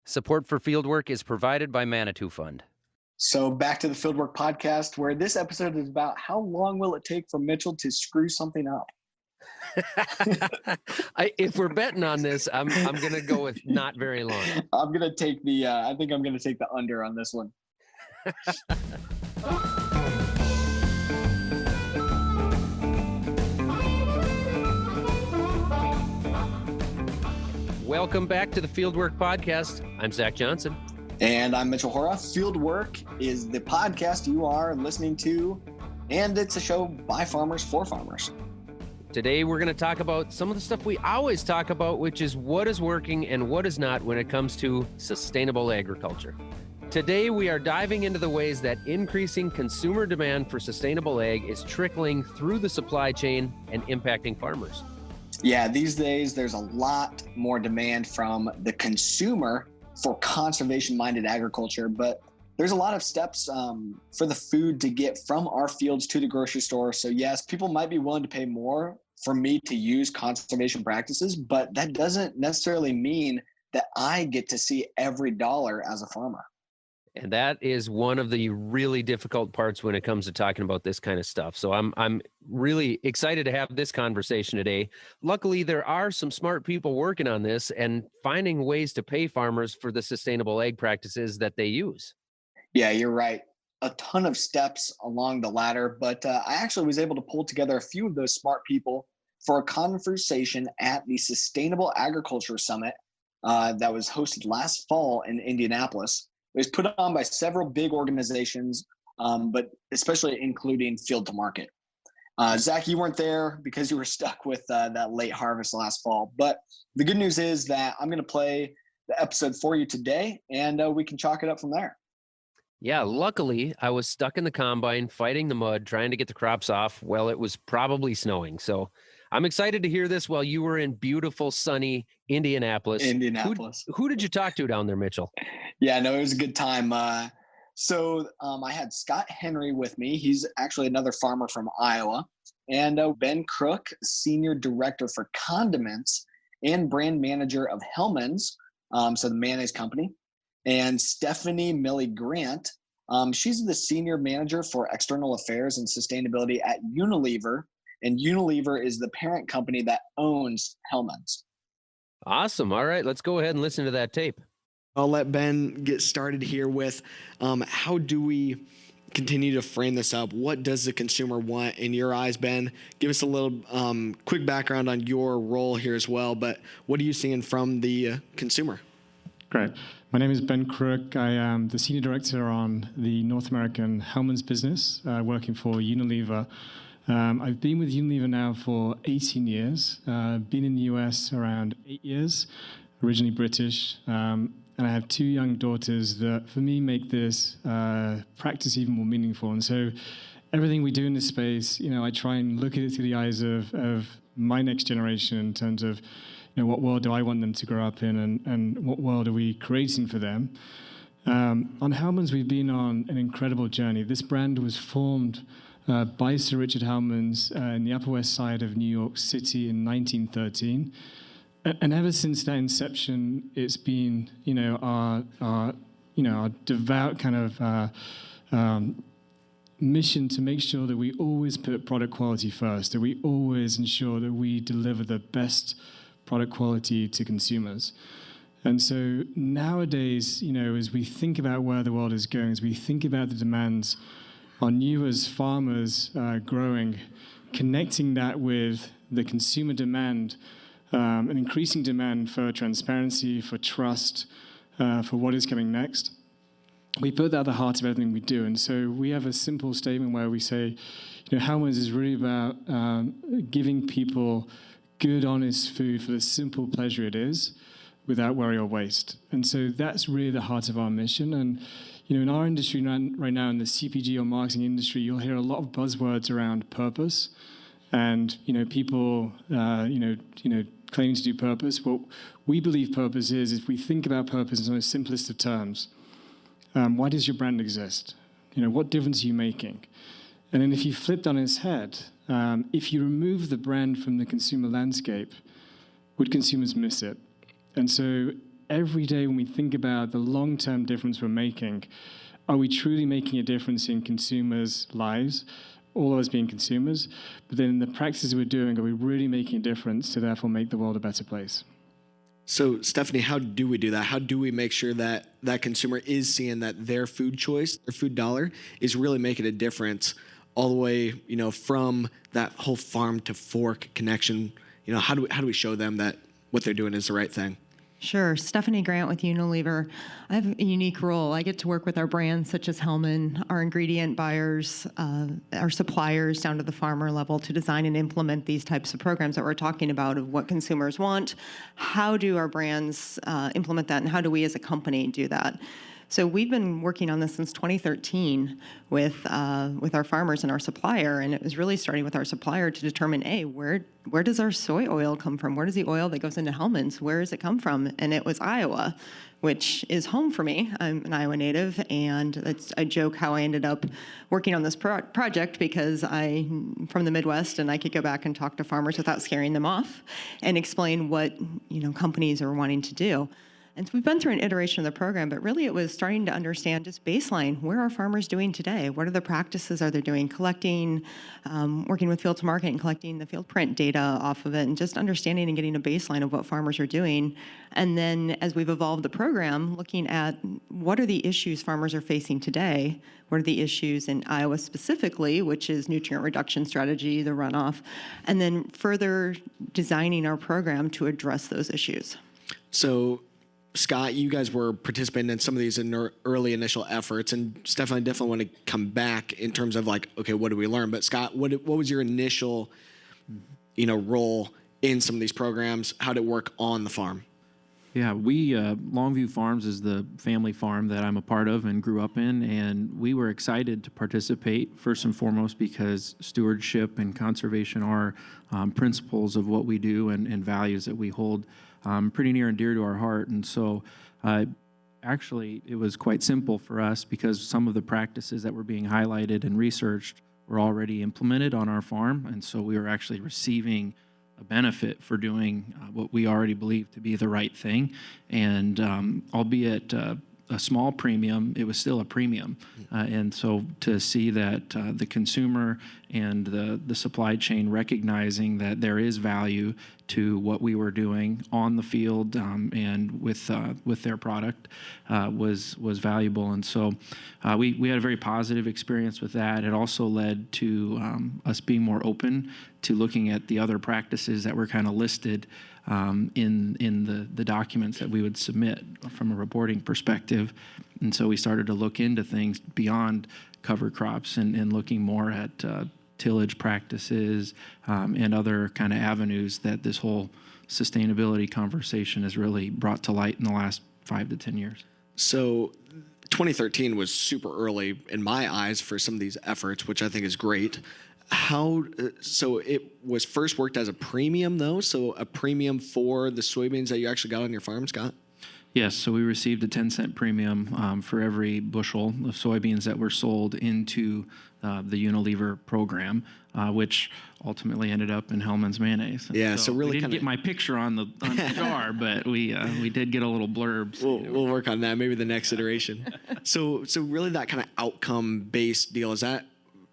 Support for Fieldwork is provided by Manitou Fund. So back to the Fieldwork podcast, where this episode is about how long will it take for Mitchell to screw something up? If we're betting on this, I'm going to go with not very long. I'm going to take the, I think I'm going to take the under on this one. Welcome back to the Fieldwork podcast. I'm Zach Johnson. And I'm Mitchell Hora. Fieldwork is the podcast you are listening to, and it's a show by farmers for farmers. Today, we're going to talk about some of the stuff we always talk about, which is what is working and what is not when it comes to sustainable agriculture. Today, we are diving into the ways that increasing consumer demand for sustainable ag is trickling through the supply chain and impacting farmers. Yeah, these days, there's a lot more demand from the consumer for conservation-minded agriculture, but there's a lot of steps for the food to get from our fields to the grocery store. So yes, people might be willing to pay more for me to use conservation practices, but that doesn't necessarily mean that I get to see every dollar as a farmer. And that is one of the really difficult parts when it comes to talking about this kind of stuff. So I'm really excited to have this conversation today. Luckily, there are some smart people working on this and finding ways to pay farmers for the sustainable ag practices that they use. Yeah, you're right. A ton of steps along the ladder, but I actually was able to pull together a few of those smart people for a conversation at the Sustainable Agriculture Summit that was hosted last fall in Indianapolis. It was put on by several big organizations, but especially including Field to Market. Zach, you weren't there because you were stuck with that late harvest last fall. But the good news is that I'm going to play the episode for you today, and we can chalk it up from there. Yeah, luckily, I was stuck in the combine fighting the mud, trying to get the crops off. Well, it was probably snowing. So I'm excited to hear this while you were in beautiful, sunny Indianapolis. Who did you talk to down there, Mitchell? Yeah, no, it was a good time. So I had Scott Henry with me. He's actually another farmer from Iowa. And Ben Crook, Senior Director for Condiments and Brand Manager of Hellman's, so the mayonnaise company. And Stefani Millie Grant, she's the Senior Manager for External Affairs and Sustainability at Unilever. And Unilever is the parent company that owns Hellman's. Awesome. All right, let's go ahead and listen to that tape. I'll let Ben get started here with how do we continue to frame this up? What does the consumer want in your eyes, Ben? Give us a little quick background on your role here as well, but what are you seeing from the consumer? Great. My name is Ben Crook. I am the Senior Director on the North American Hellman's business, working for Unilever. I've been with Unilever now for 18 years, been in the US around 8 years, originally British, and I have two young daughters that, for me, make this practice even more meaningful. And so everything we do in this space, I try and look at it through the eyes of my next generation in terms of, what world do I want them to grow up in and what world are we creating for them? On Hellman's, we've been on an incredible journey. This brand was formed by Sir Richard Hellman's in the Upper West Side of New York City in 1913. And ever since that inception, it's been, our devout kind of mission to make sure that we always put product quality first, that we always ensure that we deliver the best product quality to consumers. And so nowadays, as we think about where the world is going, as we think about the demands on you as farmers growing, connecting that with the consumer demand, an increasing demand for transparency, for trust, for what is coming next. We put that at the heart of everything we do. And so we have a simple statement where we say, Hellman's is really about giving people good, honest food for the simple pleasure it is without worry or waste. And so that's really the heart of our mission. And, in our industry right now, in the CPG or marketing industry, you'll hear a lot of buzzwords around purpose. And, people, claiming to do purpose. What we believe purpose is, if we think about purpose in the simplest of terms, why does your brand exist? What difference are you making? And then if you flipped on its head, if you remove the brand from the consumer landscape, would consumers miss it? And so every day when we think about the long-term difference we're making, are we truly making a difference in consumers' lives, all of us being consumers? But then in the practices we're doing, are we really making a difference to therefore make the world a better place? So, Stephanie, how do we do that? How do we make sure that that consumer is seeing that their food choice, their food dollar, is really making a difference all the way, from that whole farm to fork connection? How do we show them that what they're doing is the right thing? Sure. Stephanie Grant with Unilever. I have a unique role. I get to work with our brands such as Hellman, our ingredient buyers, our suppliers down to the farmer level to design and implement these types of programs that we're talking about of what consumers want. How do our brands implement that, and how do we as a company do that? So we've been working on this since 2013 with our farmers and our supplier, and it was really starting with our supplier to determine, where does our soy oil come from? Where does the oil that goes into Hellman's, where does it come from? And it was Iowa, which is home for me. I'm an Iowa native, and I joke how I ended up working on this project because I'm from the Midwest, and I could go back and talk to farmers without scaring them off and explain what companies are wanting to do. And so we've been through an iteration of the program, but really it was starting to understand just baseline, where are farmers doing today? What are the practices are they doing? Collecting, working with field to market and collecting the field print data off of it, and just understanding and getting a baseline of what farmers are doing. And then as we've evolved the program, looking at what are the issues farmers are facing today? What are the issues in Iowa specifically, which is nutrient reduction strategy, the runoff, and then further designing our program to address those issues. So, Scott, you guys were participating in some of these early initial efforts, and Stefani, I definitely want to come back in terms of okay, what did we learn? But Scott, what was your initial, role in some of these programs? How did it work on the farm? Yeah, we Longview Farms is the family farm that I'm a part of and grew up in, and we were excited to participate first and foremost because stewardship and conservation are principles of what we do and values that we hold pretty near and dear to our heart. And so actually it was quite simple for us because some of the practices that were being highlighted and researched were already implemented on our farm, and so we were actually receiving a benefit for doing what we already believe to be the right thing. And albeit a small premium, it was still a premium. And so to see that the consumer and the supply chain recognizing that there is value to what we were doing on the field and with their product was valuable. And so we had a very positive experience with that. It also led to us being more open to looking at the other practices that were kind of listed in the documents that we would submit from a reporting perspective. And so we started to look into things beyond cover crops and looking more at tillage practices and other kind of avenues that this whole sustainability conversation has really brought to light in the last 5 to 10 years. So 2013 was super early in my eyes for some of these efforts, which I think is great. So it was first worked as a premium, though? So a premium for the soybeans that you actually got on your farm, Scott? Yes, so we received a 10-cent premium for every bushel of soybeans that were sold into the Unilever program, which ultimately ended up in Hellman's mayonnaise. And yeah, so really we didn't get my picture on the jar, but we did get a little blurb. We'll work on that, maybe the next iteration. So really that kind of outcome-based deal, is that,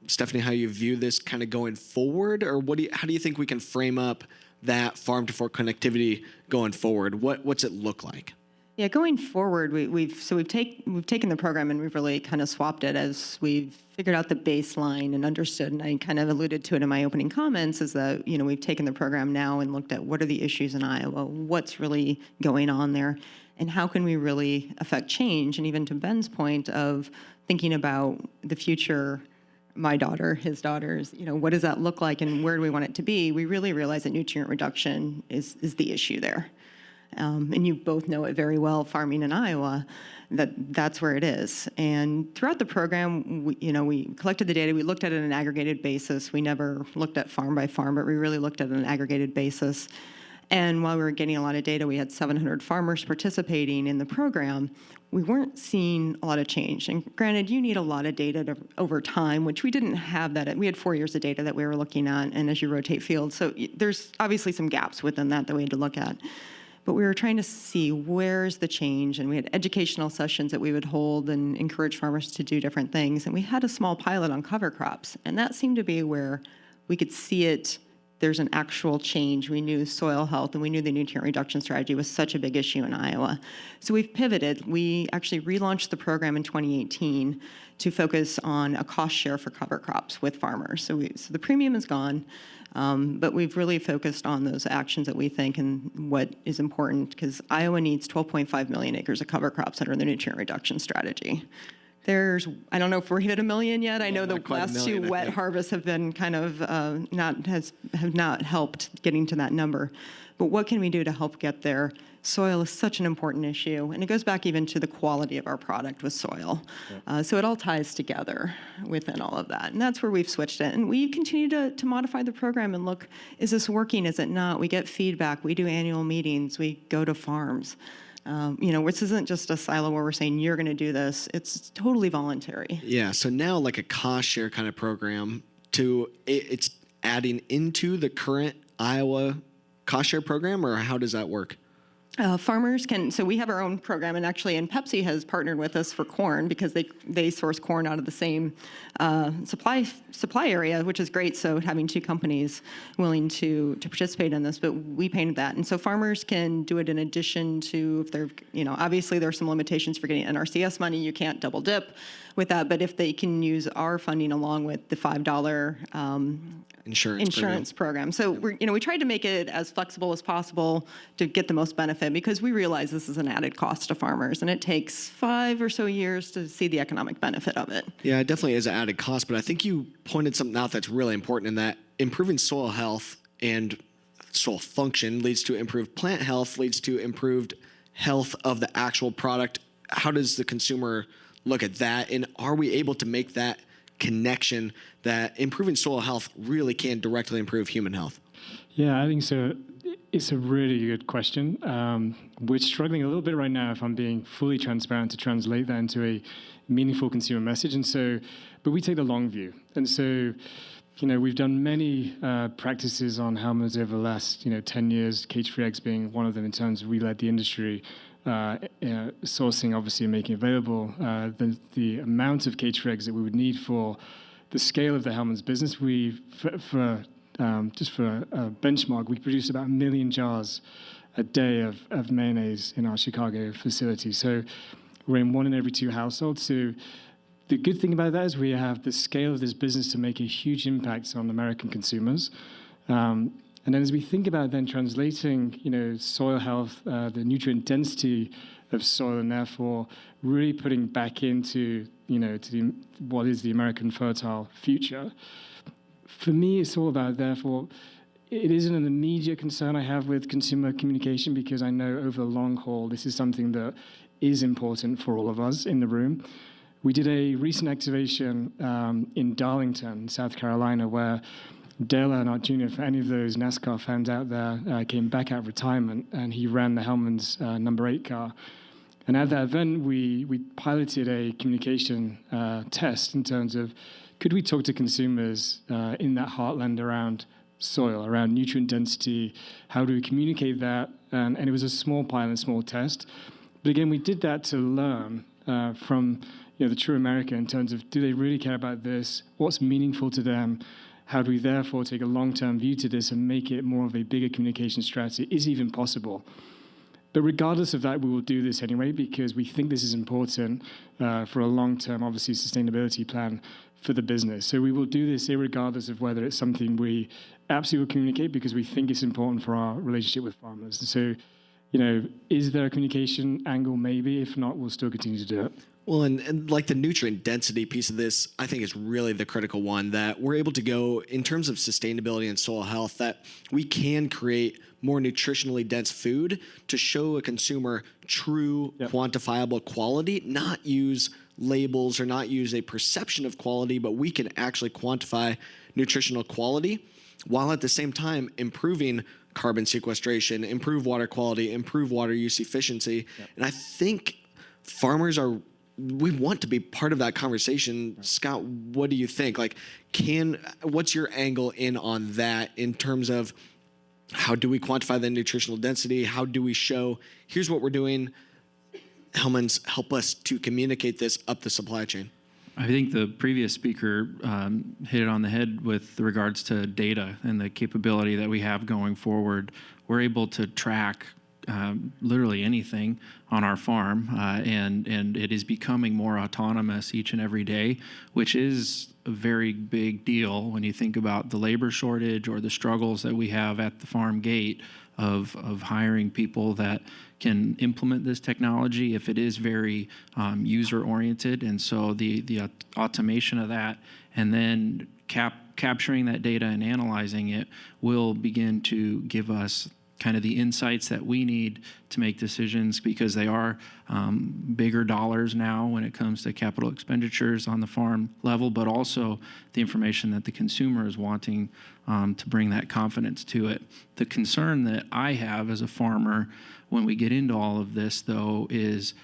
Stephanie, how you view this kind of going forward, or how do you think we can frame up that farm to fork connectivity going forward? What's it look like? Yeah, going forward, we've taken the program and we've really kind of swapped it as we've figured out the baseline and understood. And I kind of alluded to it in my opening comments, is that we've taken the program now and looked at what are the issues in Iowa, what's really going on there, and how can we really affect change. And even to Ben's point of thinking about the future. My daughter, his daughters, what does that look like and where do we want it to be? We really realize that nutrient reduction is the issue there. And you both know it very well, farming in Iowa, that's where it is. And throughout the program, we collected the data. We looked at it on an aggregated basis. We never looked at farm by farm, but we really looked at an aggregated basis. And while we were getting a lot of data, we had 700 farmers participating in the program. We weren't seeing a lot of change. And granted, you need a lot of data over time, which we didn't have that. We had 4 years of data that we were looking at, and as you rotate fields. So there's obviously some gaps within that we had to look at. But we were trying to see where's the change, and we had educational sessions that we would hold and encourage farmers to do different things. And we had a small pilot on cover crops, and that seemed to be where we could see it. There's an actual change. We knew soil health, and we knew the nutrient reduction strategy was such a big issue in Iowa. So we've pivoted. We actually relaunched the program in 2018 to focus on a cost share for cover crops with farmers. So the premium is gone. But we've really focused on those actions that we think and what is important, because Iowa needs 12.5 million acres of cover crops under the nutrient reduction strategy. I don't know if we're hit a million yet. I know the last two wet harvests have been kind of have not helped getting to that number. But what can we do to help get there? Soil is such an important issue, and it goes back even to the quality of our product with soil. So it all ties together within all of that, and that's where we've switched it. And we continue to modify the program and look, is this working, is it not? We get feedback, we do annual meetings, we go to farms. This isn't just a silo where we're saying you're going to do this. It's totally voluntary. Yeah, so now like a cost share kind of program it's adding into the current Iowa cost share program, or how does that work? Farmers so we have our own program, and Pepsi has partnered with us for corn because they source corn out of the same supply area, which is great. So having two companies willing to participate in this, but we painted that. And so farmers can do it in addition to, if they're, obviously there's some limitations for getting NRCS money. You can't double dip with that, but if they can use our funding along with the $5 insurance program. So we tried to make it as flexible as possible to get the most benefit, because we realize this is an added cost to farmers, and it takes 5 or so years to see the economic benefit of it. Yeah, it definitely is an added cost, but I think you pointed something out that's really important, in that improving soil health and soil function leads to improved plant health, leads to improved health of the actual product. How does the consumer look at that, and are we able to make that connection that improving soil health really can directly improve human health? Yeah, I think so. It's a really good question. We're struggling a little bit right now, if I'm being fully transparent, to translate that into a meaningful consumer message. But we take the long view. And so, we've done many practices on Hellman's over the last, 10 years, cage-free eggs being one of them, in terms of we led the industry. Sourcing, obviously, and making available the amount of cage-free eggs that we would need for the scale of the Hellman's business. Just for a benchmark, we produce about 1 million jars a day of mayonnaise in our Chicago facility. So we're in 1 in every 2 households. So the good thing about that is we have the scale of this business to make a huge impact on American consumers. And then as we think about then translating, soil health, the nutrient density of soil, and therefore really putting back into, what is the American fertile future. For me, it's all about, therefore, it isn't an immediate concern I have with consumer communication, because I know over the long haul, this is something that is important for all of us in the room. We did a recent activation in Darlington, South Carolina, where Dale Earnhardt Jr., for any of those NASCAR fans out there, came back out of retirement, and he ran the Hellman's number 8 car. And at that event, we piloted a communication test in terms of, could we talk to consumers in that heartland around soil, around nutrient density? How do we communicate that? And it was a small pilot, small test. But again, we did that to learn from the true American, in terms of, do they really care about this? What's meaningful to them? How do we therefore take a long-term view to this and make it more of a bigger communication strategy? Is even possible? But regardless of that, we will do this anyway, because we think this is important for a long-term, obviously, sustainability plan for the business. So we will do this irregardless of whether it's something we absolutely will communicate, because we think it's important for our relationship with farmers. And so, is there a communication angle? Maybe. If not, we'll still continue to do it. Well, and like the nutrient density piece of this, I think is really the critical one, that we're able to go in terms of sustainability and soil health, that we can create more nutritionally dense food to show a consumer true quantifiable quality, not use labels or not use a perception of quality, but we can actually quantify nutritional quality while at the same time improving carbon sequestration, improve water quality, improve water use efficiency. And I think farmers we want to be part of that conversation. Scott, what do you think? What's your angle in on that, in terms of How do we quantify the nutritional density? How do we show, here's what we're doing? Hellman's help us to communicate this up the supply chain. I think the previous speaker hit it on the head with regards to data and the capability that we have going forward. We're able to track literally anything on our farm, and it is becoming more autonomous each and every day, which is a very big deal when you think about the labor shortage or the struggles that we have at the farm gate of hiring people that can implement this technology if it is very user oriented. And so the automation of that, and then capturing that data and analyzing it will begin to give us kind of the insights that we need to make decisions, because they are bigger dollars now when it comes to capital expenditures on the farm level, but also the information that the consumer is wanting to bring that confidence to it. The concern that I have as a farmer when we get into all of this, though, is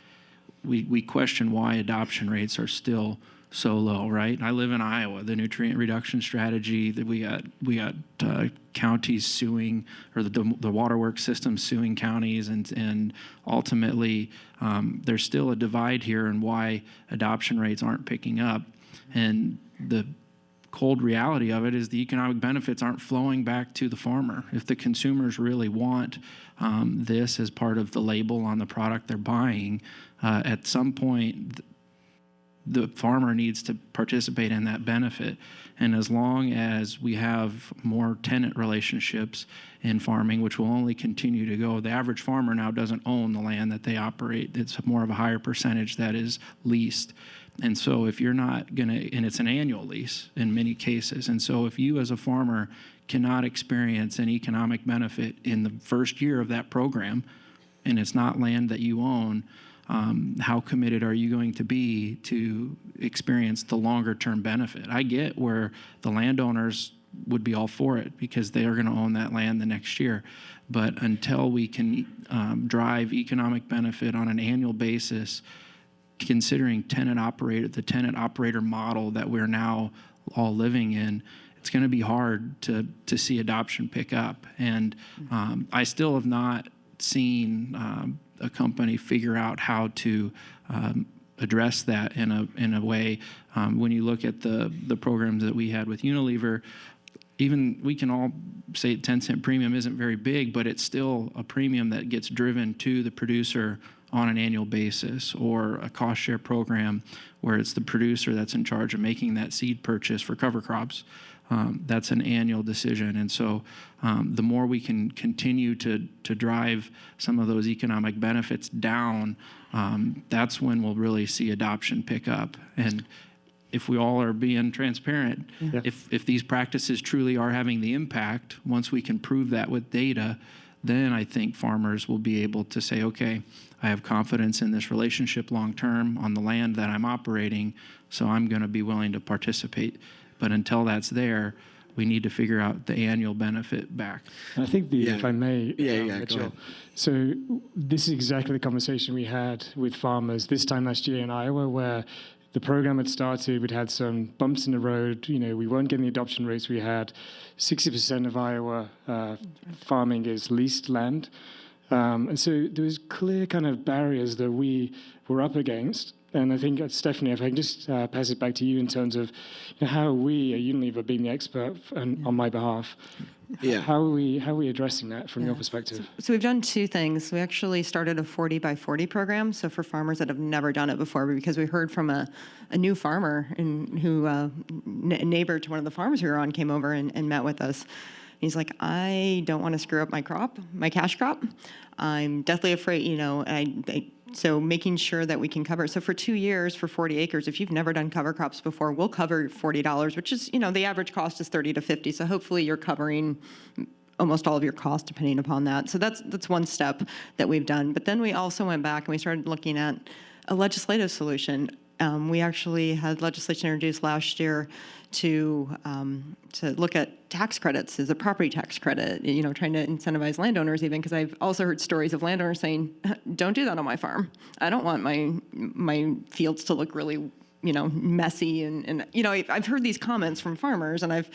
we question why adoption rates are still so low, right? I live in Iowa. The nutrient reduction strategy that we got counties suing, or the waterworks system suing counties, and ultimately there's still a divide here in why adoption rates aren't picking up. And the cold reality of it is the economic benefits aren't flowing back to the farmer. If the consumers really want this as part of the label on the product they're buying, at some point the farmer needs to participate in that benefit. And as long as we have more tenant relationships in farming, which will only continue to go, the average farmer now doesn't own the land that they operate. It's more of a higher percentage that is leased. And so if you're not going to, and it's an annual lease in many cases, and so if you as a farmer cannot experience an economic benefit in the first year of that program, and it's not land that you own, how committed are you going to be to experience the longer term benefit? I get where the landowners would be all for it because they are going to own that land the next year. But until we can drive economic benefit on an annual basis, considering the tenant operator model that we're now all living in, it's going to be hard to see adoption pick up. And I still have not seen a company figure out how to address that in a way. When you look at the programs that we had with Unilever, even we can all say 10-cent premium isn't very big, but it's still a premium that gets driven to the producer on an annual basis, or a cost share program where it's the producer that's in charge of making that seed purchase for cover crops. That's an annual decision. And so the more we can continue to drive some of those economic benefits down, that's when we'll really see adoption pick up. And if we all are being transparent, if these practices truly are having the impact, once we can prove that with data, then I think farmers will be able to say, okay, I have confidence in this relationship long term on the land that I'm operating, so I'm going to be willing to participate. But until that's there, we need to figure out the annual benefit back. And I think if I may, Mitchell. go ahead. So this is exactly the conversation we had with farmers this time last year in Iowa, where the program had started, we'd had some bumps in the road, we weren't getting the adoption rates we had. 60% of Iowa farming is leased land. And so there was clear kind of barriers that we were up against. And I think, Stefani, if I can just pass it back to you in terms of how we at Unilever, being the expert on my behalf, how are we addressing that from your perspective? So we've done two things. We actually started a 40 by 40 program, so for farmers that have never done it before, because we heard from a new farmer who a neighbor to one of the farms we were on came over and met with us. He's like, I don't want to screw up my cash crop. I'm deathly afraid, so making sure that we can cover. So for 2 years, for 40 acres, if you've never done cover crops before, we'll cover $40, which is, the average cost is $30 to $50. So hopefully you're covering almost all of your costs depending upon that. So that's one step that we've done. But then we also went back and we started looking at a legislative solution. We actually had legislation introduced last year to look at tax credits as a property tax credit, trying to incentivize landowners even, because I've also heard stories of landowners saying, don't do that on my farm. I don't want my fields to look really, messy. And I've heard these comments from farmers, and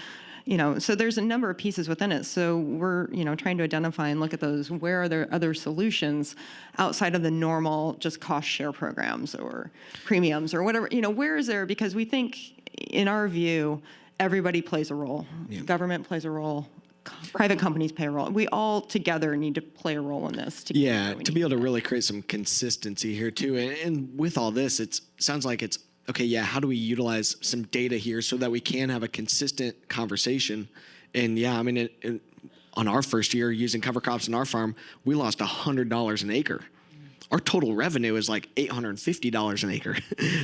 So there's a number of pieces within it. So we're, trying to identify and look at those. Where are there other solutions outside of the normal just cost share programs or premiums or whatever? Where is there? Because we think, in our view, everybody plays a role. Yeah. Government plays a role. Private companies play a role. We all together need to play a role in this. To be able to really create some consistency here too. And with all this, it sounds like it's okay. Yeah, how do we utilize some data here so that we can have a consistent conversation? And yeah, I mean, on our first year using cover crops in our farm, we lost $100 an acre. Our total revenue is like $850 an acre.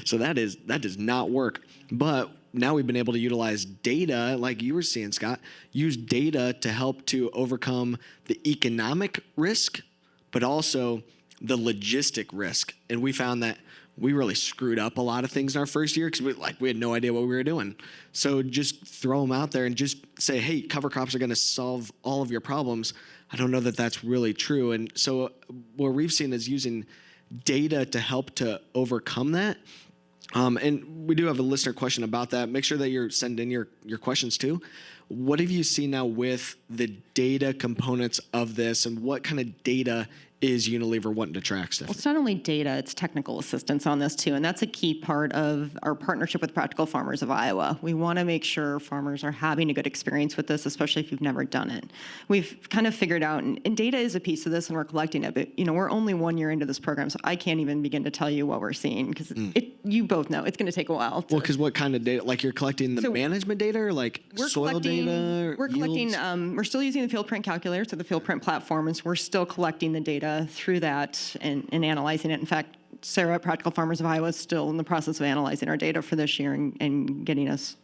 So that does not work. But now we've been able to utilize data, like you were seeing, Scott, use data to help to overcome the economic risk, but also the logistic risk. And we found that we really screwed up a lot of things in our first year because we had no idea what we were doing. So just throw them out there and just say, hey, cover crops are going to solve all of your problems. I don't know that that's really true. And so what we've seen is using data to help to overcome that. And we do have a listener question about that. Make sure that you're sending in your questions too. What have you seen now with the data components of this, and what kind of data is Unilever wanting to track, Stefani? Well, it's not only data, it's technical assistance on this too, and that's a key part of our partnership with Practical Farmers of Iowa. We want to make sure farmers are having a good experience with this, especially if you've never done it. We've kind of figured out, and data is a piece of this, and we're collecting it, but we're only 1 year into this program, so I can't even begin to tell you what we're seeing, because you both know it's going to take a while. Well, because what kind of data? Like you're collecting the management data, or like soil data? We're collecting, we're still using the field print calculator, so the field print platform, and so we're still collecting the data through that and analyzing it. In fact, Sarah at Practical Farmers of Iowa is still in the process of analyzing our data for this year and getting us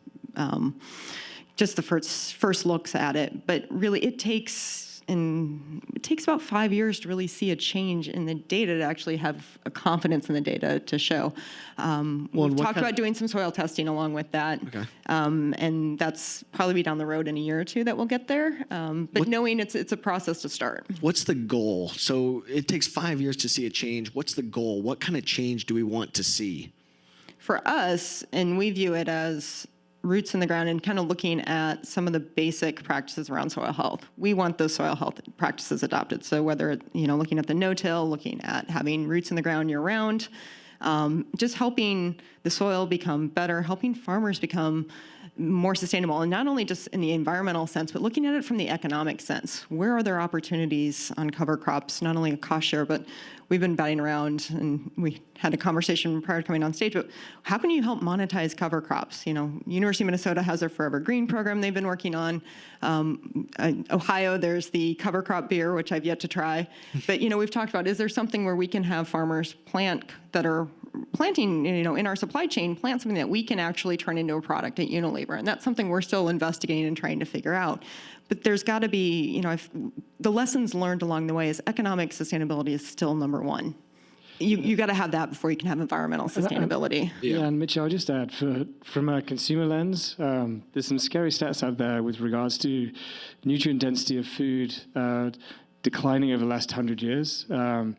just the first looks at it. But really, it takes about 5 years to really see a change in the data, to actually have a confidence in the data to show. We've talked about doing some soil testing along with that. Okay. And that's probably down the road in a year or two that we'll get there. But knowing it's a process to start. What's the goal? So it takes 5 years to see a change. What's the goal? What kind of change do we want to see? For us, and we view it as roots in the ground and kind of looking at some of the basic practices around soil health. We want those soil health practices adopted. So whether, looking at the no-till, looking at having roots in the ground year-round, just helping the soil become better, helping farmers become more sustainable, and not only just in the environmental sense, but looking at it from the economic sense. Where are there opportunities on cover crops, not only a cost share, but we've been batting around, and we had a conversation prior to coming on stage, but how can you help monetize cover crops? University of Minnesota has their Forever Green program they've been working on. Ohio, there's the cover crop beer, which I've yet to try. But, we've talked about, is there something where we can have farmers that are planting, in our supply chain, plant something that we can actually turn into a product at Unilever? And that's something we're still investigating and trying to figure out. But there's got to be, the lessons learned along the way is economic sustainability is still number one. You got to have that before you can have environmental sustainability. Yeah, and Mitchell, I'll just add, from a consumer lens, there's some scary stats out there with regards to nutrient density of food declining over the last 100 years. And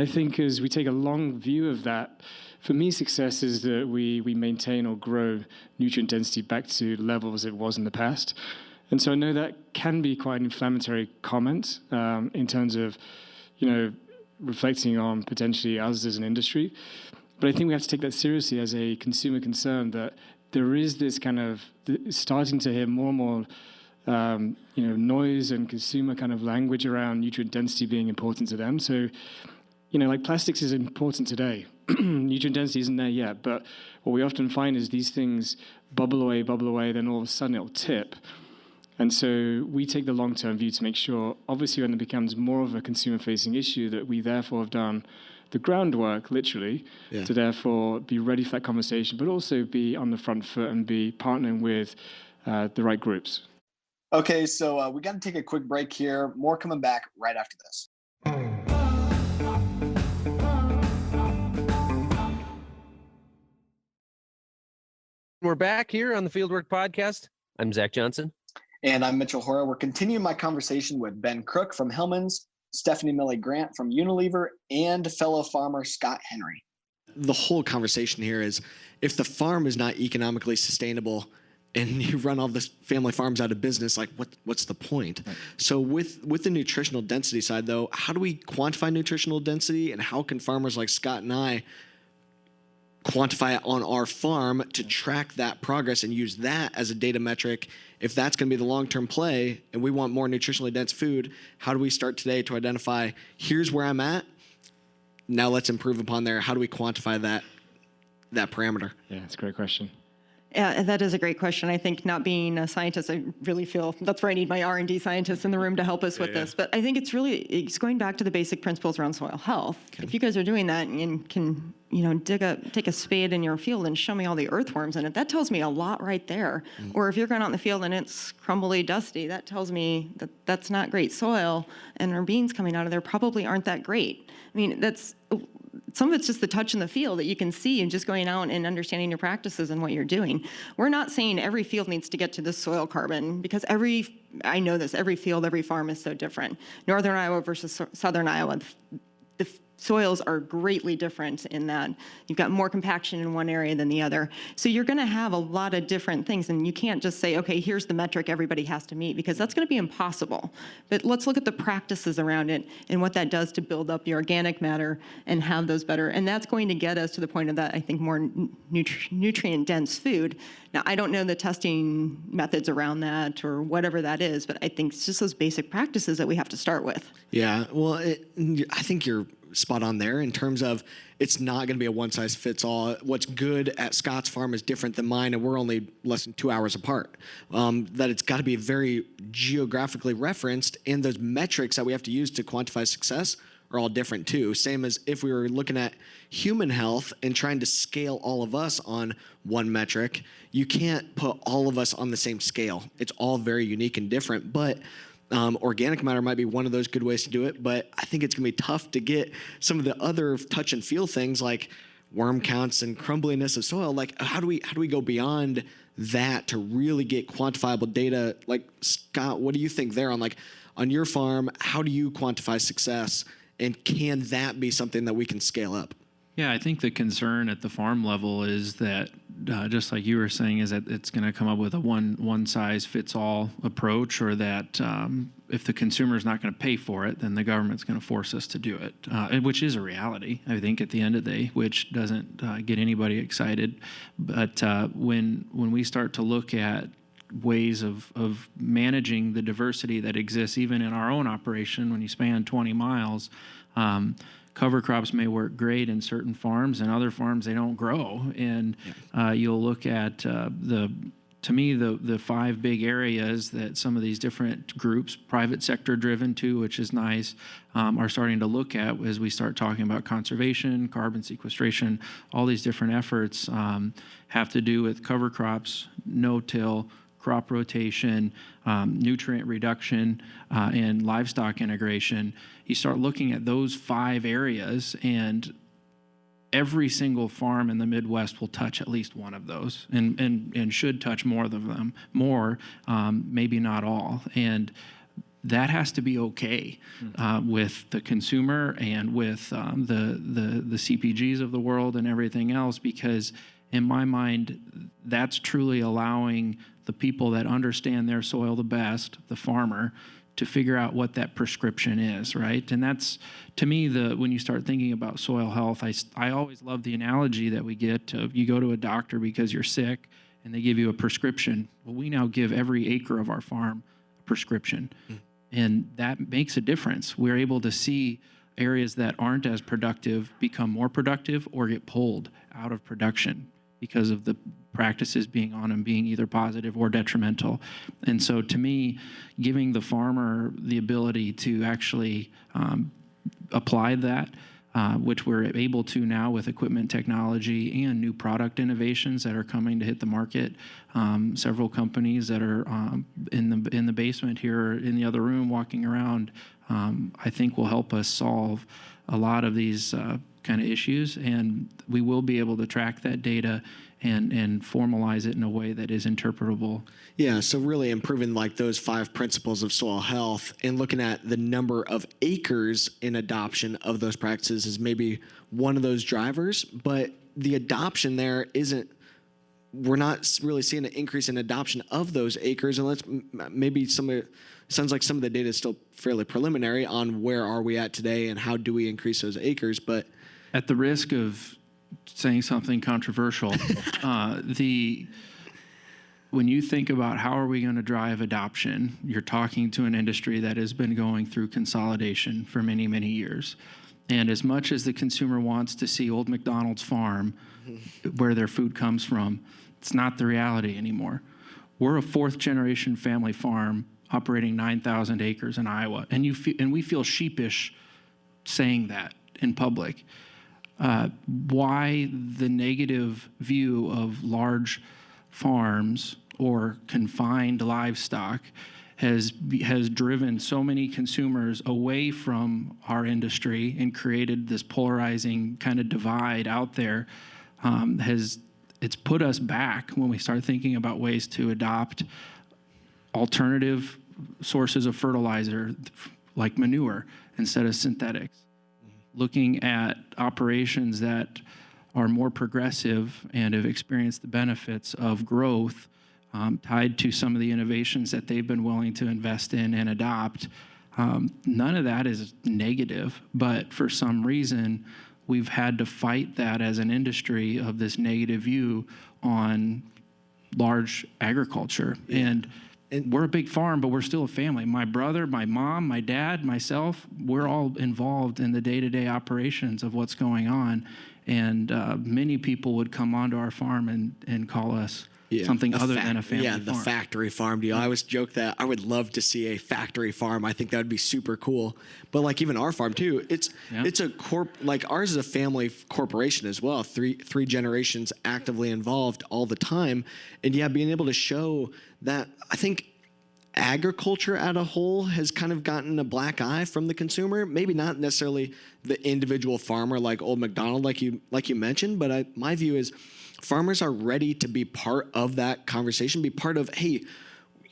I think as we take a long view of that, for me, success is that we maintain or grow nutrient density back to levels it was in the past. And so I know that can be quite an inflammatory comment in terms of, reflecting on potentially us as an industry. But I think we have to take that seriously as a consumer concern, that there is this kind of starting to hear more and more, noise and consumer kind of language around nutrient density being important to them. So, like plastics is important today. Nutrient density isn't there yet, but what we often find is these things bubble away, then all of a sudden it'll tip. And so we take the long-term view to make sure, obviously, when it becomes more of a consumer-facing issue, that we therefore have done the groundwork, literally, to therefore be ready for that conversation, but also be on the front foot and be partnering with the right groups. Okay, so we got to take a quick break here. More coming back right after this. We're back here on the Fieldwork Podcast. I'm Zach Johnson. And I'm Mitchell Hora. We're continuing my conversation with Ben Crook from Hellman's, Stefani Millie Grant from Unilever, and fellow farmer Scott Henry. The whole conversation here is, if the farm is not economically sustainable, and you run all this family farms out of business, like what's the point? Right. So with the nutritional density side, though, how do we quantify nutritional density, and how can farmers like Scott and I quantify it on our farm to track that progress and use that as a data metric? If that's going to be the long-term play and we want more nutritionally dense food, how do we start today to identify, here's where I'm at, now let's improve upon there? How do we quantify that parameter? Yeah, it's a great question. Yeah, that is a great question. I think, not being a scientist, I really feel that's where I need my R&D scientists in the room to help us with this. But I think it's going back to the basic principles around soil health. Okay. If you guys are doing that and can, take a spade in your field and show me all the earthworms in it, that tells me a lot right there. Or if you're going out in the field and it's crumbly, dusty, that tells me that that's not great soil, and our beans coming out of there probably aren't that great. I mean, some of it's just the touch in the field that you can see, and just going out and understanding your practices and what you're doing. We're not saying every field needs to get to this soil carbon, because I know this, every field, every farm is so different. Northern Iowa versus Southern Iowa, the soils are greatly different in that you've got more compaction in one area than the other. So you're going to have a lot of different things, and you can't just say, okay, here's the metric everybody has to meet, because that's going to be impossible. But let's look at the practices around it and what that does to build up the organic matter and have those better. And that's going to get us to the point of that, I think, more nutrient-dense food. Now, I don't know the testing methods around that or whatever that is, but I think it's just those basic practices that we have to start with. Yeah, well, I think you're spot on there in terms of it's not going to be a one-size-fits-all. What's good at Scott's farm is different than mine, and we're only less than 2 hours apart. That it's got to be very geographically referenced, and those metrics that we have to use to quantify success are all different too. Same as if we were looking at human health and trying to scale all of us on one metric, you can't put all of us on the same scale. It's all very unique and different, but organic matter might be one of those good ways to do it, but I think it's going to be tough to get some of the other touch and feel things like worm counts and crumbliness of soil. Like, how do we go beyond that to really get quantifiable data? Like, Scott, what do you think there on your farm? How do you quantify success, and can that be something that we can scale up? Yeah, I think the concern at the farm level is that, just like you were saying, is that it's going to come up with a one-size-fits-all approach, or that if the consumer is not going to pay for it, then the government's going to force us to do it, which is a reality, I think, at the end of the day, which doesn't get anybody excited. But when we start to look at ways of managing the diversity that exists even in our own operation, when you span 20 miles, cover crops may work great in certain farms, and other farms they don't grow. And you'll look at to me, the 5 big areas that some of these different groups, private sector driven too, which is nice, are starting to look at as we start talking about conservation, carbon sequestration. All these different efforts have to do with cover crops, no-till, crop rotation, nutrient reduction, and livestock integration. You start looking at those 5 areas, and every single farm in the Midwest will touch at least one of those, and should touch more of them, maybe not all. And that has to be okay with the consumer and with the CPGs of the world and everything else, because in my mind, that's truly allowing the people that understand their soil the best, the farmer, to figure out what that prescription is, right? And that's, to me, when you start thinking about soil health, I always love the analogy that we get of, you go to a doctor because you're sick and they give you a prescription. Well, we now give every acre of our farm a prescription. And that makes a difference. We're able to see areas that aren't as productive become more productive or get pulled out of production because of the practices being on them being either positive or detrimental. And so to me, giving the farmer the ability to actually apply that, which we're able to now with equipment technology and new product innovations that are coming to hit the market. Several companies that are in the basement here, in the other room, walking around, I think will help us solve a lot of these kind of issues, and we will be able to track that data and formalize it in a way that is interpretable. Yeah, so really improving like those 5 principles of soil health and looking at the number of acres in adoption of those practices is maybe one of those drivers, but the adoption there isn't we're not really seeing an increase in adoption of those acres. And maybe sounds like some of the data is still fairly preliminary on where are we at today and how do we increase those acres. But at the risk of saying something controversial, when you think about how are we going to drive adoption, you're talking to an industry that has been going through consolidation for many, many years. And as much as the consumer wants to see Old McDonald's farm, where their food comes from, it's not the reality anymore. We're a fourth generation family farm operating 9,000 acres in Iowa. And we feel sheepish saying that in public. Why the negative view of large farms or confined livestock has driven so many consumers away from our industry and created this polarizing kind of divide out there. It's put us back when we start thinking about ways to adopt alternative sources of fertilizer like manure instead of synthetics. Looking at operations that are more progressive and have experienced the benefits of growth tied to some of the innovations that they've been willing to invest in and adopt. None of that is negative, but for some reason, we've had to fight that as an industry of this negative view on large agriculture. Yeah. And we're a big farm, but we're still a family. My brother, my mom, my dad, myself, we're all involved in the day-to-day operations of what's going on. And many people would come onto our farm and call us something other than a family farm. Yeah, the factory farm deal. I always joke that I would love to see a factory farm. I think that would be super cool. But like even our farm too, it's a like ours is a family corporation as well. Three generations actively involved all the time. And yeah, being able to show that, I think agriculture as a whole has kind of gotten a black eye from the consumer. Maybe not necessarily the individual farmer like Old McDonald, like you mentioned, but my view is farmers are ready to be part of that conversation, be part of, hey,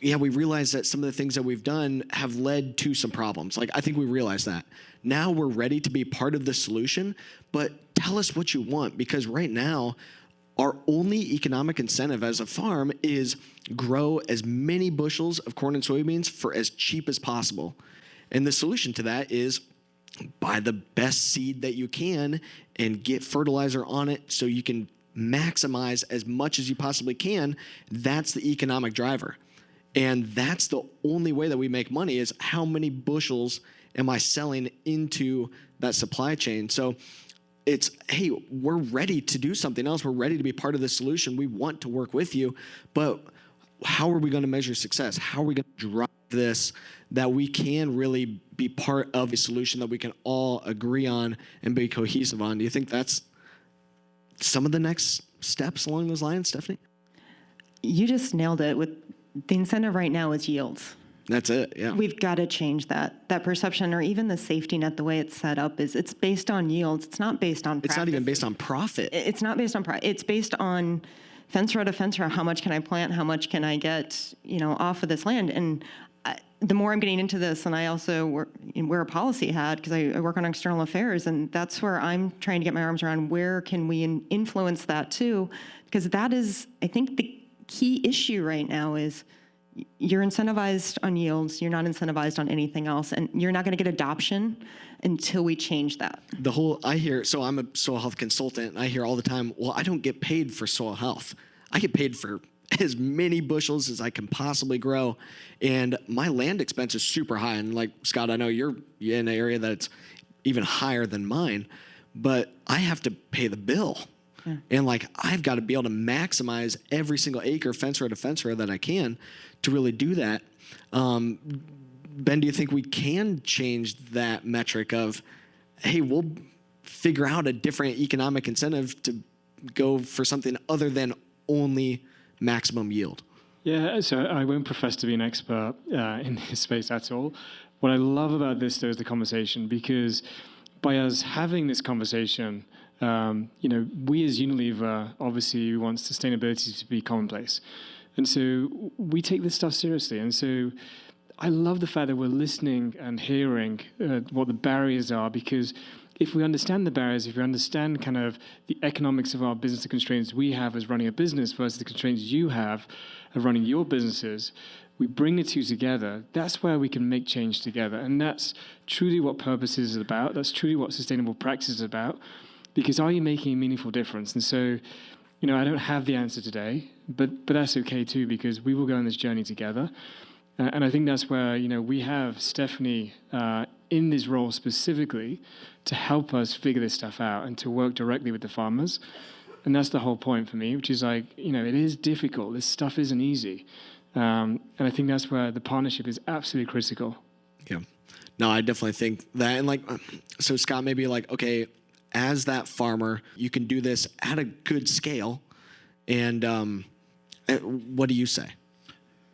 yeah, we realize that some of the things that we've done have led to some problems. Like, I think we realize that. Now we're ready to be part of the solution, but tell us what you want, because right now, our only economic incentive as a farm is grow as many bushels of corn and soybeans for as cheap as possible. And the solution to that is buy the best seed that you can and get fertilizer on it so you can maximize as much as you possibly can. That's the economic driver. And that's the only way that we make money is how many bushels am I selling into that supply chain. So it's, hey, we're ready to do something else. We're ready to be part of the solution. We want to work with you, but how are we going to measure success? How are we going to drive this that we can really be part of a solution that we can all agree on and be cohesive on? Do you think that's some of the next steps along those lines, Stephanie? You just nailed it. With the incentive right now is yields. That's it, yeah. We've got to change that perception, or even the safety net, the way it's set up is it's based on yields. It's not based on practice. It's not even based on profit. It's not based on profit. It's based on fence row to fence row. How much can I plant? How much can I get, off of this land? And the more I'm getting into this, and I also wear a policy hat because I work on external affairs, and that's where I'm trying to get my arms around where can we influence that too, because that is, I think, the key issue right now is you're incentivized on yields, you're not incentivized on anything else, and you're not going to get adoption until we change that. So I'm a soil health consultant, and I hear all the time, well, I don't get paid for soil health. I get paid for as many bushels as I can possibly grow, and my land expense is super high. And like, Scott, I know you're in an area that's even higher than mine, but I have to pay the bill. Yeah. And like, I've got to be able to maximize every single acre, fence row to fence row that I can to really do that. Ben, do you think we can change that metric of, hey, we'll figure out a different economic incentive to go for something other than only maximum yield? Yeah, so I won't profess to be an expert in this space at all. What I love about this, though, is the conversation, because by us having this conversation, we as Unilever, obviously, we want sustainability to be commonplace. And so we take this stuff seriously. And so I love the fact that we're listening and hearing what the barriers are, because if we understand the barriers, if we understand kind of the economics of our business, the constraints we have as running a business versus the constraints you have of running your businesses, we bring the two together, that's where we can make change together. And that's truly what purpose is about. That's truly what sustainable practice is about. Because are you making a meaningful difference? And so, I don't have the answer today, but that's okay too, because we will go on this journey together. And I think that's where, we have Stefani in this role specifically to help us figure this stuff out and to work directly with the farmers. And that's the whole point for me, which is like, it is difficult. This stuff isn't easy. And I think that's where the partnership is absolutely critical. Yeah. No, I definitely think that. And so Scott, maybe okay, as that farmer, you can do this at a good scale. And what do you say?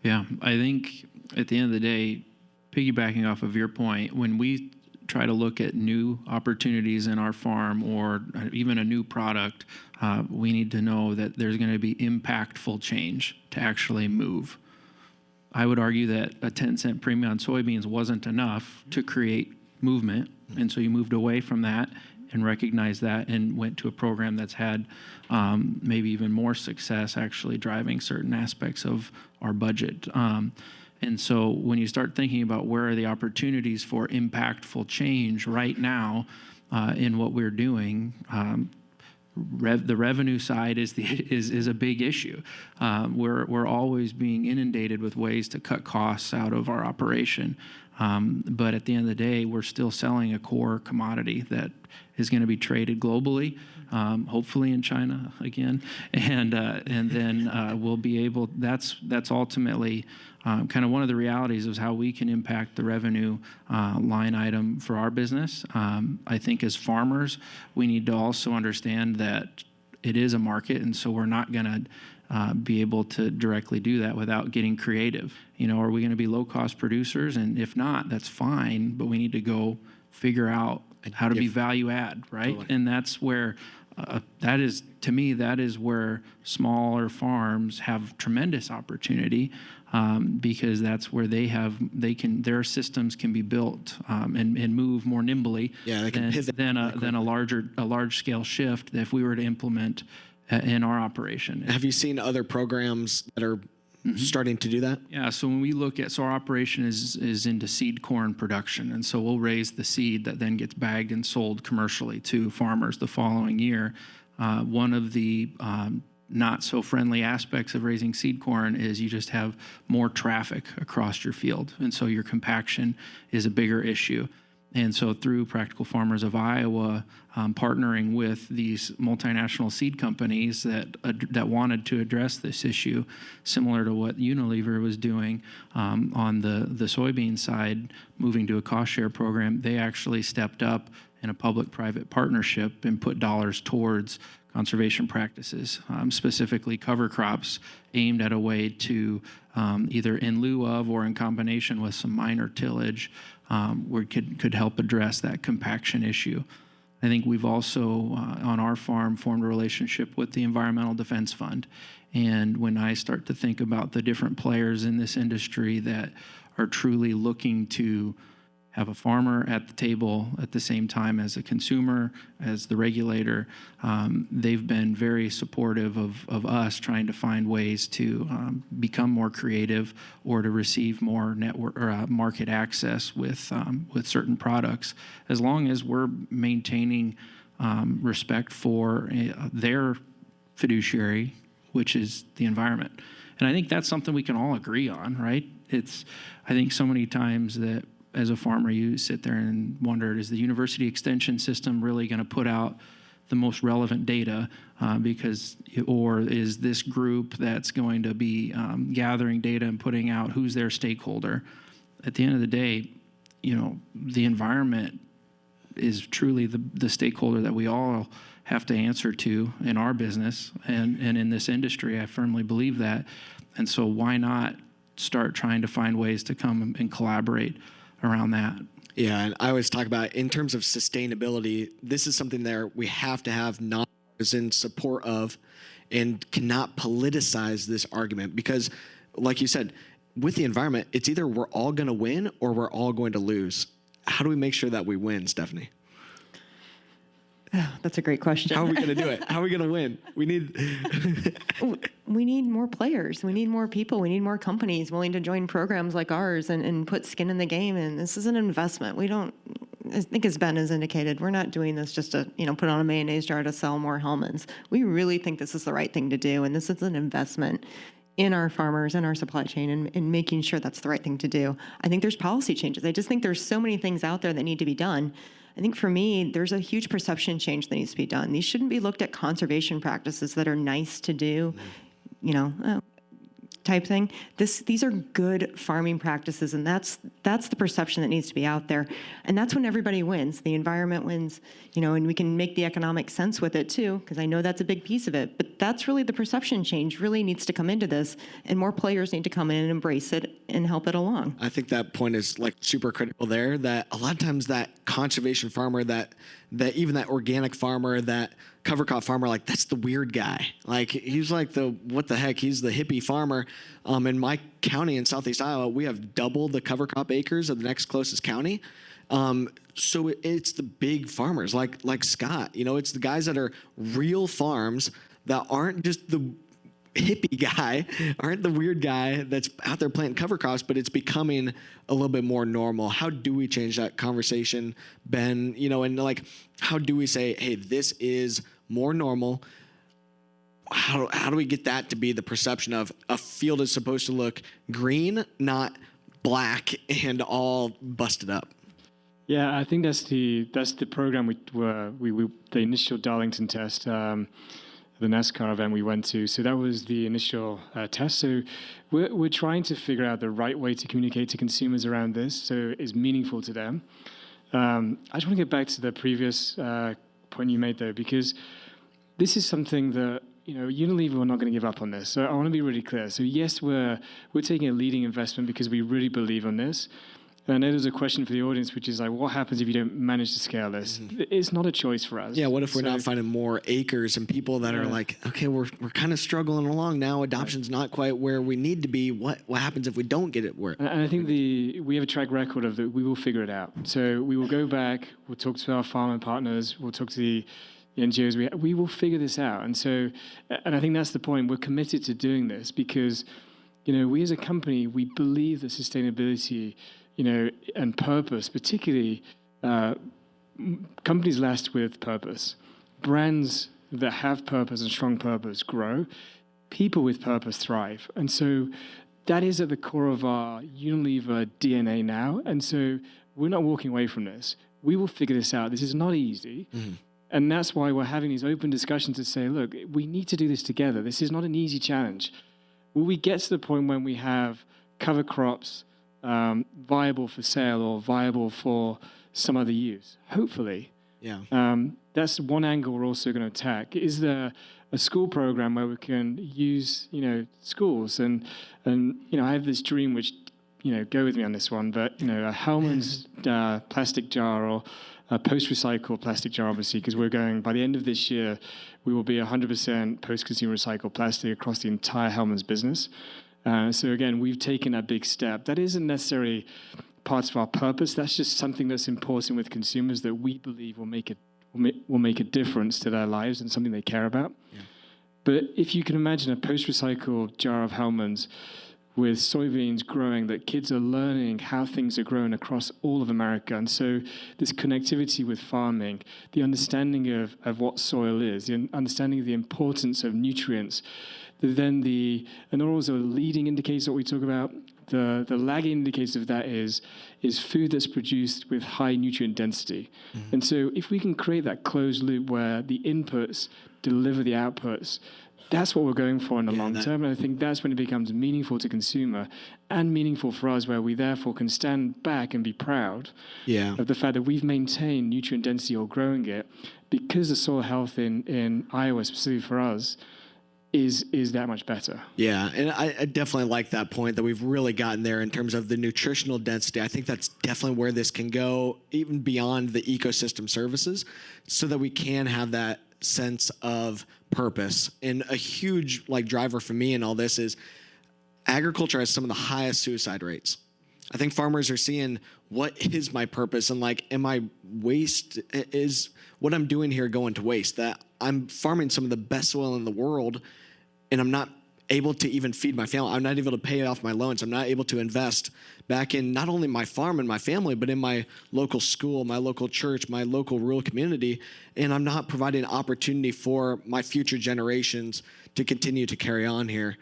Yeah, I think at the end of the day, piggybacking off of your point, when we try to look at new opportunities in our farm or even a new product, we need to know that there's going to be impactful change to actually move. I would argue that a 10-cent premium on soybeans wasn't enough to create movement, and so you moved away from that and recognized that and went to a program that's had maybe even more success actually driving certain aspects of our budget. And so when you start thinking about where are the opportunities for impactful change right now in what we're doing, the revenue side is a big issue. We're always being inundated with ways to cut costs out of our operation. But at the end of the day, we're still selling a core commodity that is going to be traded globally, hopefully in China again, and then we'll be able. That's ultimately kind of one of the realities of how we can impact the revenue line item for our business. I think as farmers, we need to also understand that it is a market, and so we're not going to be able to directly do that without getting creative. Are we going to be low-cost producers? And if not, that's fine, but we need to go figure out how to be value add, right? Totally. And that's where that is where smaller farms have tremendous opportunity because that's where their systems can be built and move more nimbly than a large scale shift if we were to implement in our operation. Have you seen other programs that are starting to do that? Yeah, so when we look at, our operation is into seed corn production, and so we'll raise the seed that then gets bagged and sold commercially to farmers the following year. One of the not so friendly aspects of raising seed corn is you just have more traffic across your field, and so your compaction is a bigger issue. And so through Practical Farmers of Iowa, partnering with these multinational seed companies that wanted to address this issue, similar to what Unilever was doing on the soybean side, moving to a cost share program, they actually stepped up in a public-private partnership and put dollars towards conservation practices, specifically cover crops aimed at a way to either in lieu of or in combination with some minor tillage could help address that compaction issue. I think we've also, on our farm, formed a relationship with the Environmental Defense Fund. And when I start to think about the different players in this industry that are truly looking to have a farmer at the table at the same time as a consumer, as the regulator, they've been very supportive of us trying to find ways to become more creative or to receive more network or market access with certain products, as long as we're maintaining respect for their fiduciary, which is the environment. And I think that's something we can all agree on, right? I think so many times that as a farmer, you sit there and wonder, is the university extension system really going to put out the most relevant data or is this group that's going to be gathering data and putting out who's their stakeholder? At the end of the day, the environment is truly the stakeholder that we all have to answer to in our business and in this industry. I firmly believe that. And so why not start trying to find ways to come and collaborate around that? Yeah, and I always talk about in terms of sustainability, this is something that we have to have nonpartisan support of and cannot politicize this argument because, like you said, with the environment, it's either we're all going to win or we're all going to lose. How do we make sure that we win, Stefani? That's a great question. How are we going to do it? How are we going to win? We need more players. We need more people. We need more companies willing to join programs like ours and put skin in the game. And this is an investment. I think as Ben has indicated, we're not doing this just to, put on a mayonnaise jar to sell more Hellmans. We really think this is the right thing to do. And this is an investment in our farmers and our supply chain and making sure that's the right thing to do. I think there's policy changes. I just think there's so many things out there that need to be done. I think for me, there's a huge perception change that needs to be done. These shouldn't be looked at conservation practices that are nice to do, type thing. These are good farming practices, and that's the perception that needs to be out there. And that's when everybody wins. The environment wins, and we can make the economic sense with it too, because I know that's a big piece of it. But that's really the perception change really needs to come into this, and more players need to come in and embrace it and help it along. I think that point is like super critical there, that a lot of times that conservation farmer, that even that organic farmer, that cover crop farmer, like that's the weird guy. Like he's like what the heck? He's the hippie farmer. In my county in Southeast Iowa, we have double the cover crop acres of the next closest county. So it's the big farmers like Scott, it's the guys that are real farms that aren't just the hippie guy, aren't the weird guy that's out there planting cover crops, but it's becoming a little bit more normal. How do we change that conversation, Ben? And like, how do we say, hey, this is more normal? How do we get that to be the perception of a field is supposed to look green, not black and all busted up? Yeah, I think that's the program we the initial Darlington test, the NASCAR event we went to. So that was the initial test. So we're trying to figure out the right way to communicate to consumers around this so it's meaningful to them. I just want to get back to the previous point you made, though, because this is something that, Unilever, we're not going to give up on this. So I want to be really clear. So yes, we're taking a leading investment because we really believe on this. And I know there's a question for the audience, which is like, what happens if you don't manage to scale this? It's not a choice for us. Yeah, what if we're not finding more acres and people that are like, okay, we're kind of struggling along now. Adoption's not quite where we need to be. What happens if we don't get it where? And I think we have a track record of that. We will figure it out. So we will go back. We'll talk to our farmer partners. We'll talk to the NGOs. We will figure this out. And so, and I think that's the point. We're committed to doing this because, we as a company, we believe that sustainability, and purpose, particularly companies last with purpose. Brands that have purpose and strong purpose grow. People with purpose thrive. And so that is at the core of our Unilever DNA now. And so we're not walking away from this. We will figure this out. This is not easy. Mm-hmm. And that's why we're having these open discussions to say, look, we need to do this together. This is not an easy challenge. Will we get to the point when we have cover crops viable for sale or viable for some other use? Hopefully. Yeah. That's one angle we're also going to attack. Is there a school program where we can use, schools? And I have this dream, which, go with me on this one, but, a Hellman's plastic jar or a post-recycled plastic jar, obviously, because we're going, by the end of this year, we will be 100% post-consumer recycled plastic across the entire Hellman's business. So again, we've taken a big step. That isn't necessarily part of our purpose. That's just something that's important with consumers that we believe will make a difference to their lives and something they care about. Yeah. But if you can imagine a post-recycled jar of Hellman's with soybeans growing, that kids are learning how things are grown across all of America. And so this connectivity with farming, the understanding of what soil is, the understanding of the importance of nutrients, and also leading indicators that we talk about, the lagging indicators of that is food that's produced with high nutrient density. Mm-hmm. And so if we can create that closed loop where the inputs deliver the outputs, that's what we're going for in the long term. And I think that's when it becomes meaningful to consumer and meaningful for us, where we therefore can stand back and be proud of the fact that we've maintained nutrient density or growing it, because the soil health in Iowa, specifically for us, is that much better. Yeah, and I definitely like that point that we've really gotten there in terms of the nutritional density. I think that's definitely where this can go, even beyond the ecosystem services, so that we can have that sense of purpose. And a huge driver for me in all this is agriculture has some of the highest suicide rates. I think farmers are seeing what is my purpose and like, am I waste? Is what I'm doing here going to waste? That I'm farming some of the best soil in the world and I'm not able to even feed my family. I'm not able to pay off my loans. I'm not able to invest back in not only my farm and my family, but in my local school, my local church, my local rural community. And I'm not providing opportunity for my future generations to continue to carry on here.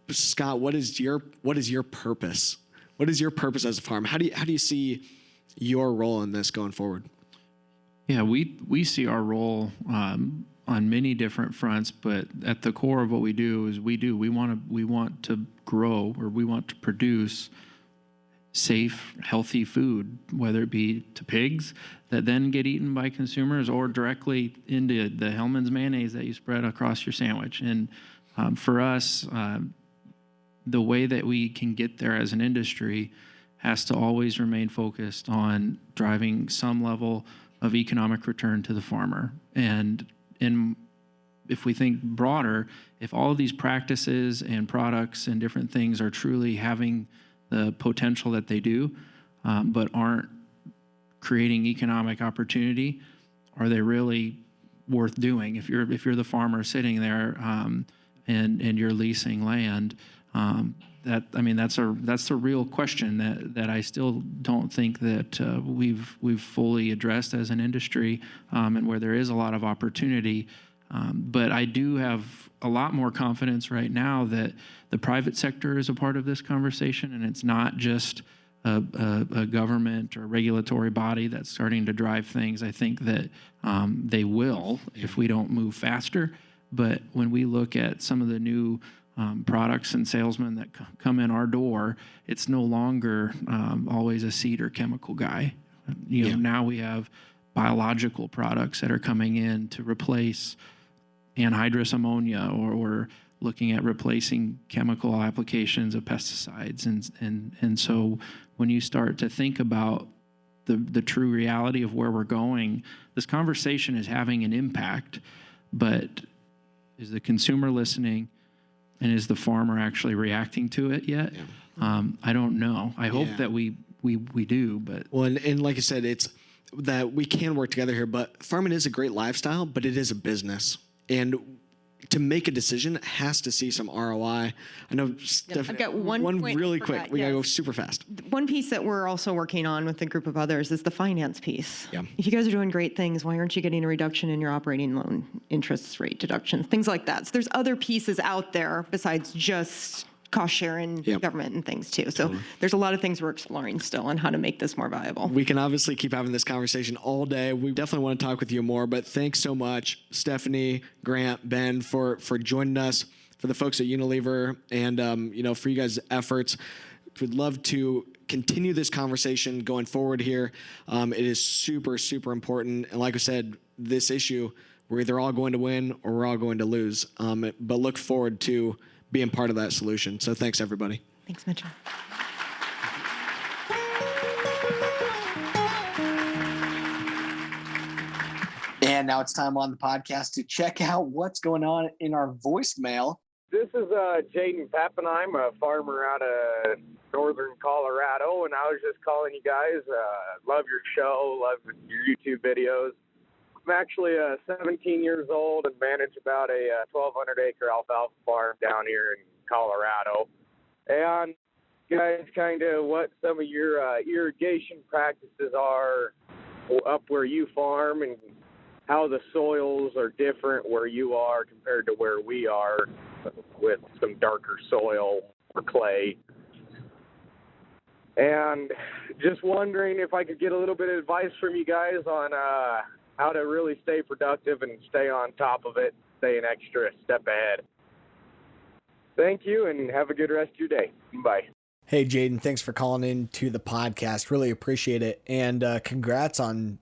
Scott, what is your purpose? What is your purpose as a farmer? How do you see your role in this going forward? Yeah, we see our role on many different fronts, but at the core of what we do is we want to grow, or we want to produce safe, healthy food, whether it be to pigs that then get eaten by consumers or directly into the Hellman's mayonnaise that you spread across your sandwich. And for us, the way that we can get there as an industry has to always remain focused on driving some level of economic return to the farmer. And if we think broader, if all of these practices and products and different things are truly having the potential that they do, but aren't creating economic opportunity, are they really worth doing? If you're the farmer sitting there and you're leasing land, that's a real question that I still don't think that we've fully addressed as an industry, and where there is a lot of opportunity. But I do have a lot more confidence right now that the private sector is a part of this conversation, and it's not just a government or regulatory body that's starting to drive things. I think that they will if we don't move faster. But when we look at some of the new products and salesmen that come in our door, it's no longer always a seed or chemical guy. Now we have biological products that are coming in to replace anhydrous ammonia, or looking at replacing chemical applications of pesticides. And so when you start to think about the true reality of where we're going, this conversation is having an impact, but is the consumer listening? And is the farmer actually reacting to it yet? Yeah. I don't know. I hope that we do, but. Well, and like I said, it's that we can work together here, but farming is a great lifestyle, but it is a business. And to make a decision, it has to see some ROI. I know, Steph, I've got one point really quick. We got to go super fast. One piece that we're also working on with a group of others is the finance piece. Yeah. If you guys are doing great things, why aren't you getting a reduction in your operating loan interest rate deductions, things like that? So there's other pieces out there besides just cost sharing, government and things too. So there's a lot of things we're exploring still on how to make this more viable. We can obviously keep having this conversation all day. We definitely want to talk with you more, but thanks so much, Stefani, Grant, Ben, for joining us, for the folks at Unilever, and for you guys' efforts. We'd love to continue this conversation going forward here. It is super, super important. And like I said, this issue, we're either all going to win or we're all going to lose. But look forward to being part of that solution. So thanks, everybody. Thanks, Mitchell. And now it's time on the podcast to check out what's going on in our voicemail. This is Jaden Pappenheim, a farmer out of northern Colorado, and I was just calling you guys. Love your show, love your YouTube videos. I'm actually 17 years old and manage about a 1,200-acre alfalfa farm down here in Colorado. And guys, kind of what some of your irrigation practices are up where you farm, and how the soils are different where you are compared to where we are with some darker soil or clay. And just wondering if I could get a little bit of advice from you guys on how to really stay productive and stay on top of it, stay an extra step ahead. Thank you, and have a good rest of your day. Bye. Hey, Jaden, thanks for calling in to the podcast. Really appreciate it. And congrats on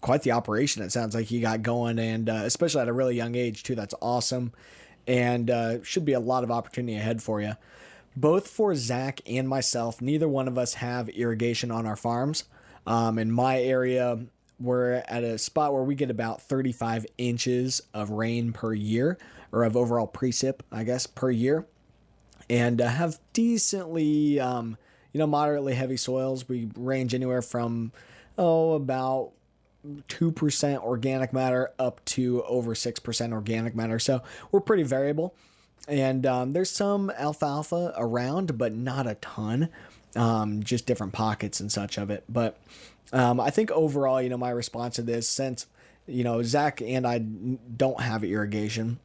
quite the operation it sounds like you got going, and especially at a really young age, too. That's awesome. And should be a lot of opportunity ahead for you. Both for Zach and myself, neither one of us have irrigation on our farms. In my area, we're at a spot where we get about 35 inches of rain per year, or of overall precip, I guess, per year, and have decently moderately heavy soils. We range anywhere from, about 2% organic matter up to over 6% organic matter. So we're pretty variable. And there's some alfalfa around, but not a ton, just different pockets and such of it. But I think overall, my response to this, since, Zach and I don't have irrigation,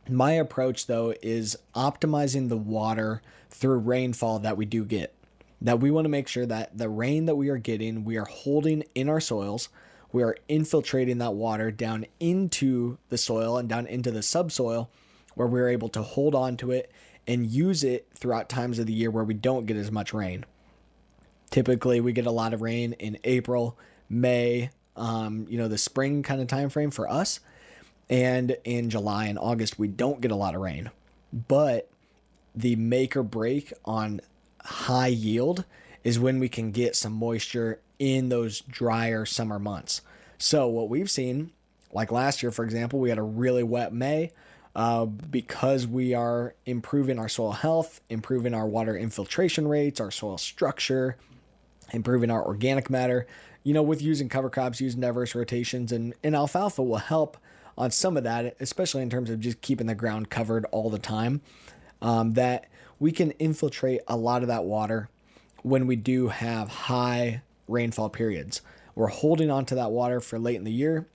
my approach, though, is optimizing the water through rainfall that we do get. That we want to make sure that the rain that we are getting, we are holding in our soils. We are infiltrating that water down into the soil and down into the subsoil, where we're able to hold on to it and use it throughout times of the year where we don't get as much rain. Typically, we get a lot of rain in April, May, the spring kind of time frame for us. And in July and August, we don't get a lot of rain. But the make or break on high yield is when we can get some moisture in those drier summer months. So what we've seen, like last year, for example, we had a really wet May. Because we are improving our soil health, improving our water infiltration rates, our soil structure, improving our organic matter, with using cover crops, using diverse rotations, and alfalfa will help on some of that, especially in terms of just keeping the ground covered all the time, that we can infiltrate a lot of that water when we do have high rainfall periods. We're holding on to that water for late in the year.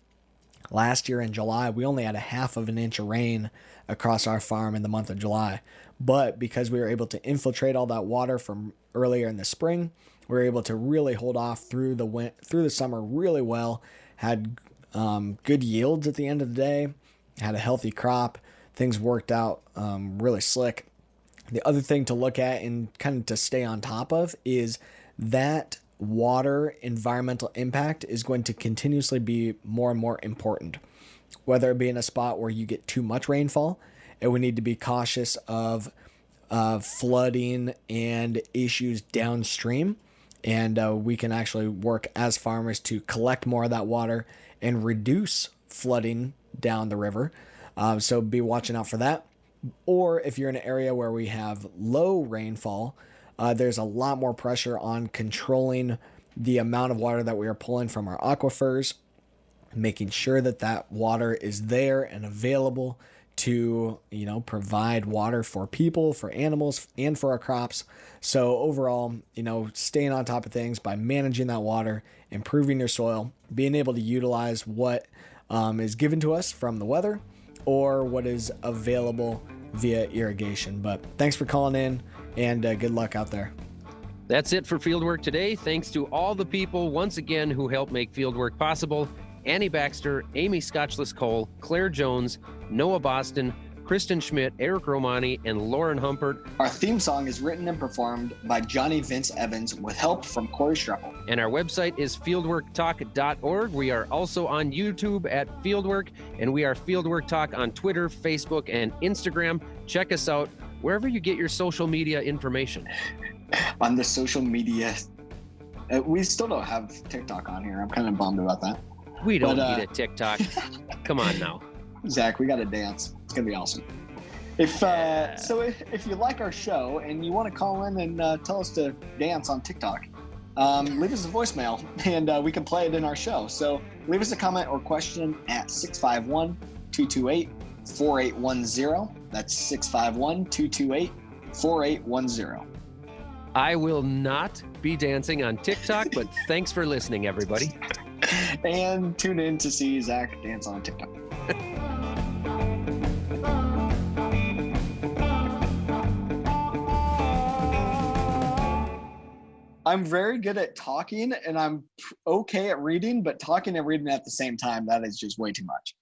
Last year in July, we only had a half of an inch of rain across our farm in the month of July. But because we were able to infiltrate all that water from earlier in the spring, we were able to really hold off through the summer really well, had good yields at the end of the day, had a healthy crop. Things worked out really slick. The other thing to look at and kind of to stay on top of is that water environmental impact is going to continuously be more and more important, whether it be in a spot where you get too much rainfall and we need to be cautious of flooding and issues downstream. And we can actually work as farmers to collect more of that water and reduce flooding down the river. So be watching out for that. Or if you're in an area where we have low rainfall, there's a lot more pressure on controlling the amount of water that we are pulling from our aquifers, making sure that that water is there and available to, provide water for people, for animals, and for our crops. So overall, staying on top of things by managing that water, improving your soil, being able to utilize what is given to us from the weather or what is available via irrigation. But thanks for calling in, and good luck out there. That's it for Fieldwork today. Thanks to all the people, once again, who helped make Fieldwork possible. Annie Baxter, Amy Scotchless-Cole, Claire Jones, Noah Boston, Kristen Schmidt, Eric Romani, and Lauren Humpert. Our theme song is written and performed by Johnny Vince Evans with help from Corey Streppel. And our website is fieldworktalk.org. We are also on YouTube at Fieldwork, and we are Fieldwork Talk on Twitter, Facebook, and Instagram. Check us out wherever you get your social media information. On the social media, we still don't have TikTok on here. I'm kind of bummed about that. We don't need a TikTok. Come on now. Zach, we got to dance. It's going to be awesome. If you like our show and you want to call in and tell us to dance on TikTok, leave us a voicemail and we can play it in our show. So leave us a comment or question at 651-228-4810. That's 651-228-4810. I will not be dancing on TikTok, but thanks for listening, everybody. And tune in to see Zach dance on TikTok. I'm very good at talking and I'm okay at reading, but talking and reading at the same time, that is just way too much.